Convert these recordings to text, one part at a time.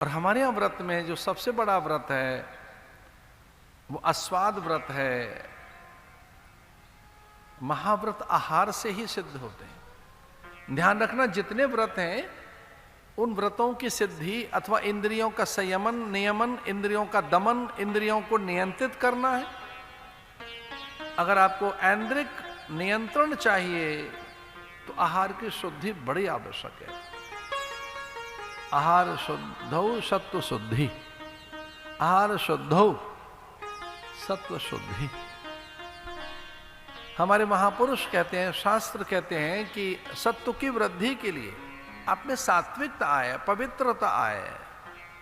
और हमारे यहाँ व्रत में जो सबसे बड़ा व्रत है वो आस्वाद व्रत है। महाव्रत आहार से ही सिद्ध होते हैं। ध्यान रखना, जितने व्रत हैं उन व्रतों की सिद्धि अथवा इंद्रियों का संयमन, नियमन, इंद्रियों का दमन, इंद्रियों को नियंत्रित करना है। अगर आपको ऐन्द्रिक नियंत्रण चाहिए तो आहार की शुद्धि बड़ी आवश्यक है। आहार शुद्धौ सत्व शुद्धि, आहार शुद्धौ सत्व शुद्धि। हमारे महापुरुष कहते हैं, शास्त्र कहते हैं कि सत्व की वृद्धि के लिए आप में सात्विकता आए, पवित्रता आए,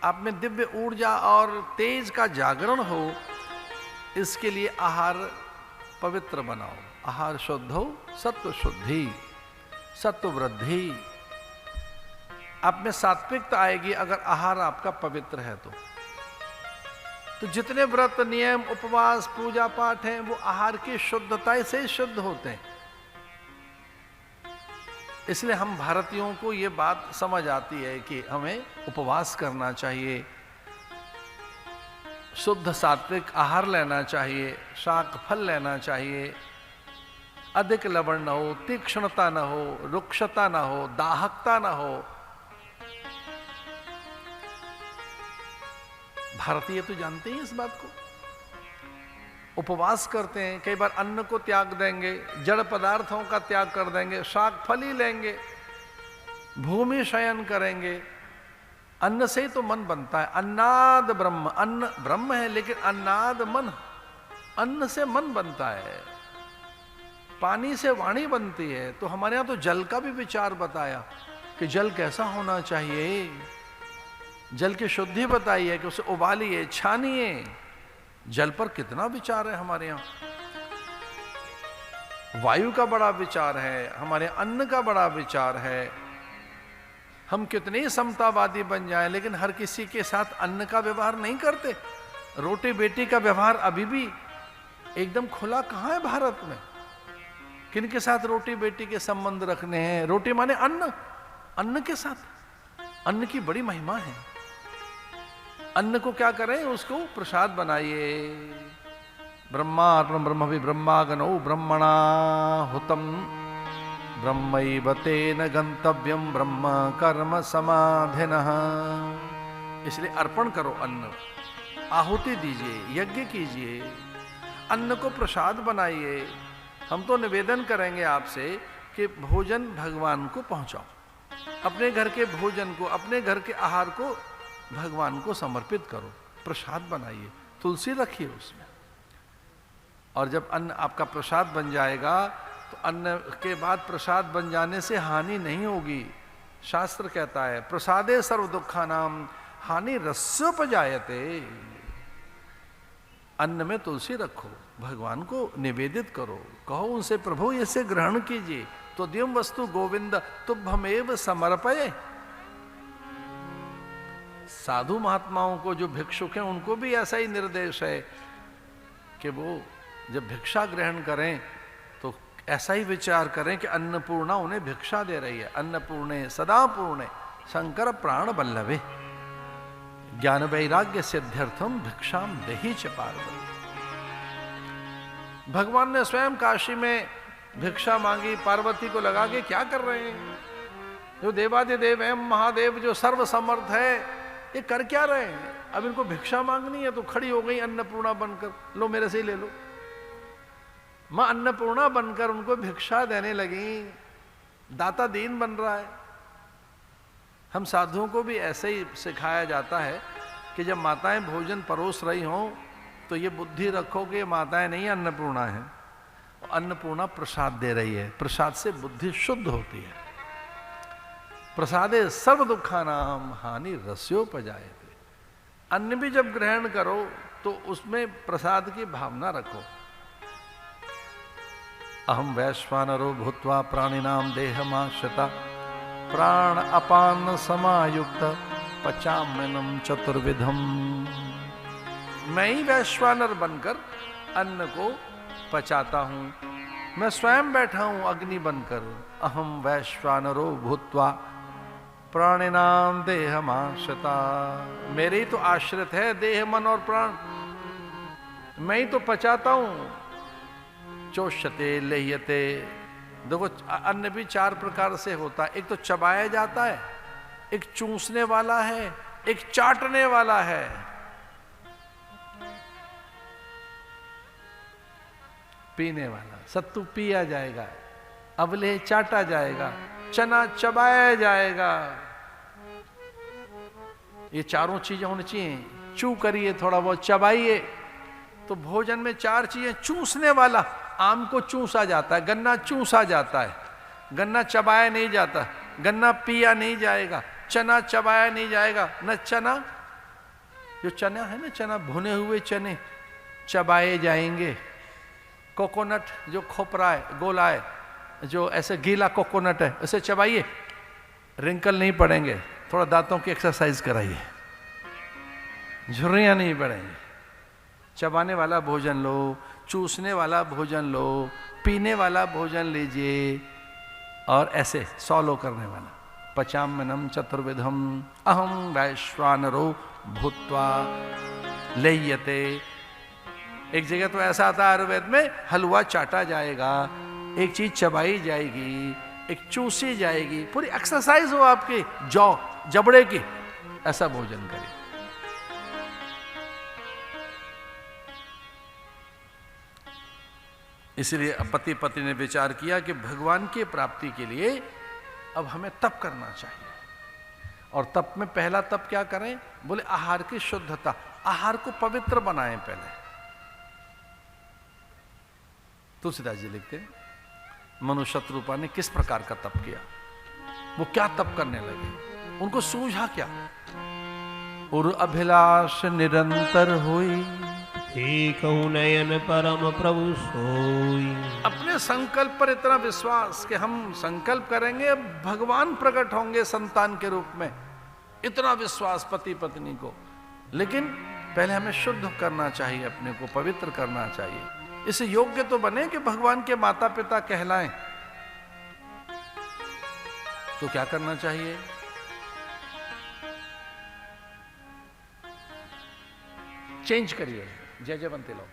आप में दिव्य ऊर्जा और तेज का जागरण हो, इसके लिए आहार पवित्र बनाओ। आहार शुद्धौ सत्व शुद्धि, सत्व वृद्धि। आप में सात्विकता आएगी अगर आहार आपका पवित्र है तो जितने व्रत, नियम, उपवास, पूजा पाठ हैं वो आहार की शुद्धता से शुद्ध होते हैं। इसलिए हम भारतीयों को ये बात समझ आती है कि हमें उपवास करना चाहिए, शुद्ध सात्विक आहार लेना चाहिए, शाक फल लेना चाहिए, अधिक लवण न हो, तीक्ष्णता न हो, रुक्षता न हो, दाहकता न हो। भारतीय तो जानते हैं इस बात को। उपवास करते हैं, कई बार अन्न को त्याग देंगे, जड़ पदार्थों का त्याग कर देंगे, शाक फल ही लेंगे, भूमि शयन करेंगे। अन्न से ही तो मन बनता है। अन्नाद ब्रह्म, अन्न ब्रह्म है लेकिन अन्नाद मन, अन्न से मन बनता है। पानी से वाणी बनती है। तो हमारे यहां तो जल का भी विचार बताया कि जल कैसा होना चाहिए। जल की शुद्धि बताई है कि उसे उबालिए, छानिए। जल पर कितना विचार है हमारे यहाँ। वायु का बड़ा विचार है, हमारे अन्न का बड़ा विचार है। हम कितने ही समतावादी बन जाएं लेकिन हर किसी के साथ अन्न का व्यवहार नहीं करते। रोटी बेटी का व्यवहार अभी भी एकदम खुला कहाँ है भारत में। किनके साथ रोटी बेटी के संबंध रखने हैं? रोटी माने अन्न, अन्न के साथ। अन्न की बड़ी महिमा है। अन्न को क्या करें? उसको प्रसाद बनाइए। ब्रह्मार्पणं ब्रह्म भी ब्रह्मागनौ ब्रह्मणा हुतम ब्रह्मैव तेन गंतव्यम ब्रह्म कर्म समाधिनः। इसलिए अर्पण करो, अन्न आहुति दीजिए, यज्ञ कीजिए, अन्न को प्रसाद बनाइए। हम तो निवेदन करेंगे आपसे कि भोजन भगवान को पहुंचाओ। अपने घर के भोजन को, अपने घर के आहार को भगवान को समर्पित करो। प्रसाद बनाइए, तुलसी रखिए उसमें। और जब अन्न आपका प्रसाद बन जाएगा तो अन्न के बाद प्रसाद बन जाने से हानि नहीं होगी। शास्त्र कहता है प्रसादे सर्व दुखानाम हानि रस्योपजायते। अन्न में तुलसी रखो, भगवान को निवेदित करो, कहो उनसे प्रभु इसे ग्रहण कीजिए। तो द्यम वस्तु गोविंद तुभ्यमेव समर्पये। साधु महात्माओं को, जो भिक्षुक हैं, उनको भी ऐसा ही निर्देश है कि वो जब भिक्षा ग्रहण करें तो ऐसा ही विचार करें कि अन्नपूर्णा उन्हें भिक्षा दे रही है। अन्नपूर्णे सदा पूर्णे शंकर प्राण बल्लभे ज्ञान वैराग्य सिद्ध्यर्थम भिक्षाम देहि च पार्वती। भगवान ने स्वयं काशी में भिक्षा मांगी, पार्वती को लगा के क्या कर रहे हैं? जो देवादिदेव है, महादेव जो सर्व समर्थ है, ये कर क्या रहे हैं? अब इनको भिक्षा मांगनी है तो खड़ी हो गई अन्नपूर्णा बनकर, लो मेरे से ही ले लो। मां अन्नपूर्णा बनकर उनको भिक्षा देने लगी। दाता दीन बन रहा है। हम साधुओं को भी ऐसे ही सिखाया जाता है कि जब माताएं भोजन परोस रही हों तो ये बुद्धि रखो कि माताएं नहीं अन्नपूर्णा है। अन्नपूर्णा प्रसाद दे रही है। प्रसाद से बुद्धि शुद्ध होती है। प्रसादे सर्व दुखानाम हानि रस्योपजायते। अन्न भी जब ग्रहण करो तो उसमें प्रसाद की भावना रखो। अहम वैश्वानरो भूत्वा प्राणिनाम देहमाश्रिता प्राण अपान समायुक्त पचाम्यन्नं चतुर्विधम। मैं ही वैश्वानर बनकर अन्न को पचाता हूं। मैं स्वयं बैठा हूं अग्नि बनकर। अहम वैश्वानरो भूत्वा प्राणिनाम देहमाश्रिता, मेरे ही तो आश्रित है देह मन और प्राण, मैं ही तो पचाता हूं। चोष्यते लेह्यते, देखो अन्न भी चार प्रकार से होता है, एक तो चबाया जाता है, एक चूसने वाला है, एक चाटने वाला है। पीने वाला, सत्तू पिया जाएगा, अवले चाटा जाएगा, चना चबाया जाएगा। ये चारों चीजें होनी चाहिए। चू करिए, थोड़ा बहुत चबाइए। तो भोजन में चार चीजें। चूसने वाला, आम को चूसा जाता है, गन्ना चूसा जाता है, गन्ना चबाया नहीं जाता, गन्ना पिया नहीं जाएगा, चना चबाया नहीं जाएगा। न चना, जो चना है ना, चना भुने हुए चने चबाए जाएंगे। कोकोनट जो खोपरा है, गोला है, जो ऐसे गीला कोकोनट है, उसे चबाइए, रिंकल नहीं पड़ेंगे। थोड़ा दांतों की एक्सरसाइज कराइए, झुर्रियां नहीं पड़ेंगी। चबाने वाला भोजन लो, चूसने वाला भोजन लो, पीने वाला भोजन लीजिए, और ऐसे सॉलो करने वाला। पचाम्यनम चतुर्विधम अहम वैश्वानरो भूत्वा लेयते। एक जगह तो ऐसा आता है आयुर्वेद में, हलवा चाटा जाएगा, एक चीज चबाई जाएगी, एक चूसी जाएगी, पूरी एक्सरसाइज हो आपकी जबड़े की। ऐसा भोजन करिए। इसलिए पति पत्नी ने विचार किया कि भगवान की प्राप्ति के लिए अब हमें तप करना चाहिए। और तप में पहला तप क्या करें? बोले आहार की शुद्धता, आहार को पवित्र बनाएं पहले। तुलसीदास जी लिखते हैं मनु शत्रुपा ने किस प्रकार का तप किया, वो क्या तप करने लगे, उनको सूझा क्या। और अभिलाष निरंतर हुई, एक नयन परम प्रभु सोई। अपने संकल्प पर इतना विश्वास कि हम संकल्प करेंगे भगवान प्रकट होंगे संतान के रूप में, इतना विश्वास पति पत्नी को। लेकिन पहले हमें शुद्ध करना चाहिए, अपने को पवित्र करना चाहिए, इसे योग्य तो बने कि भगवान के माता पिता कहलाएं। तो क्या करना चाहिए? चेंज करिए, जय जयवंती लो।